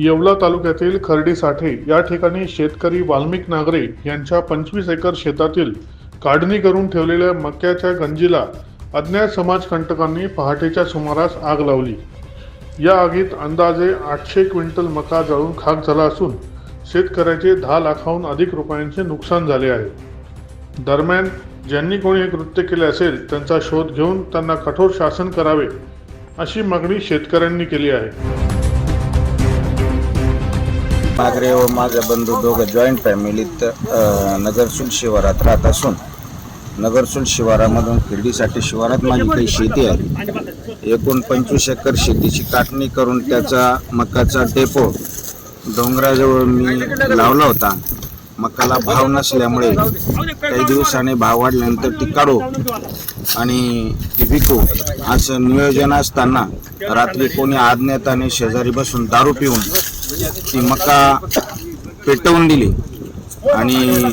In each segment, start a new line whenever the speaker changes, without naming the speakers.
येवला तालुक्यातील खर्डी साठे या ठिकाणी शेतकरी वाल्मिक नागरे यांच्या 25 एकर शेतातील काढणी करून ठेवलेल्या मक्याच्या गंजीला अज्ञात समाजकंटकांनी पहाटेच्या सुमारास आग लावली। या आगीत अंदाजे 800 क्विंटल मका जळून खाक झाला असून शेतकऱ्याचे 10 लाखाहून अधिक रुपयांचे नुकसान झाले आहे। दरम्यान ज्यांनी कोणी हे कृत्य केले असेल त्यांचा शोध घेऊन त्यांना कठोर शासन करावे अशी मागणी शेतकऱ्यांनी केली आहे।
नागरे व माझे बंधू दोघं जॉईंट फॅमिलीत नगरसूल शिवारात राहत असून नगरसूल शिवारामधून खिरडीसाठी शिवारात माझी काही शेती आहे। एकूण 25 एकर शेतीची काटणी करून त्याचा मकाचा डेपो डोंगराजवळ मी लावला होता। मकाला भाव नसल्यामुळे काही दिवसांनी भाव वाढल्यानंतर ती काढू आणि ती विकू असं नियोजन असताना रात्री कोणी अज्ञाताने शेजारी बसून दारू पिऊन ती मका पेटवून दिली आणि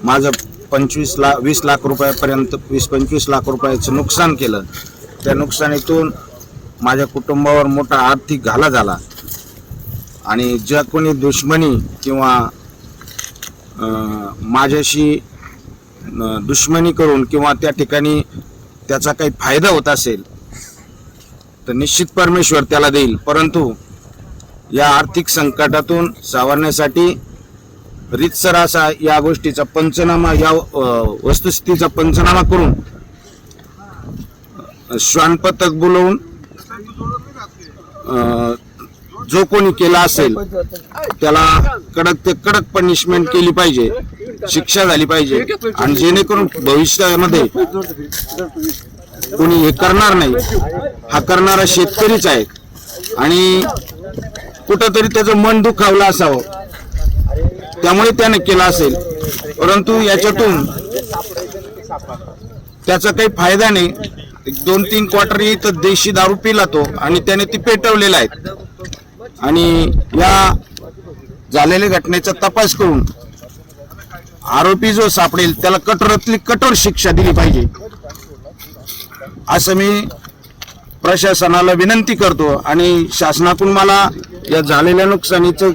माझं 20 लाख रुपयापर्यंत 20-25 लाख रुपयाचं नुकसान केलं। त्या नुकसानीतून माझ्या कुटुंबावर मोठा आर्थिक घाला झाला आणि ज्या कोणी दुश्मनी किंवा माझ्याशी दुश्मनी करून किंवा त्या ठिकाणी त्याचा काही फायदा होत असेल तर निश्चित परमेश्वर त्याला देईल, परंतु या आर्थिक संकटातून सावरण्यासाठी रीतसर असा या गोष्टीचा पंचनामा, या वस्तुस्थितीचा पंचनामा करून श्वान पथक बोलवून जो कोणी केला असेल त्याला कडक ते कडक पनिशमेंट केली पाहिजे, शिक्षा झाली पाहिजे आणि जेणेकरून भविष्यामध्ये कोणी हे करणार नाही। हा करणारा शेतकरीच आहे आणि कुठंतरी त्याचं मन दुखावलं असावं त्यामुळे त्याने केला असेल, परंतु याच्यातून त्याचा काही फायदा नाही। 2-3 क्वार्टर इथं देशी दारू पिला तो आणि त्याने ती पेटवलेला आहे आणि या झालेल्या घटनेचा तपास करून आरोपी जो सापडेल त्याला कठोरातली कठोर शिक्षा दिली पाहिजे असं मी प्रशासनाला विनंती करतो आणि शासनाकडून मला या झालेल्या नुकसानीचं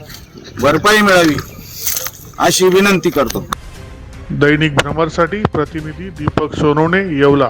भरपाई मिळावी अशी विनंती करतो।
दैनिक भ्रमरसाठी प्रतिनिधी दीपक सोनवणे, येवला।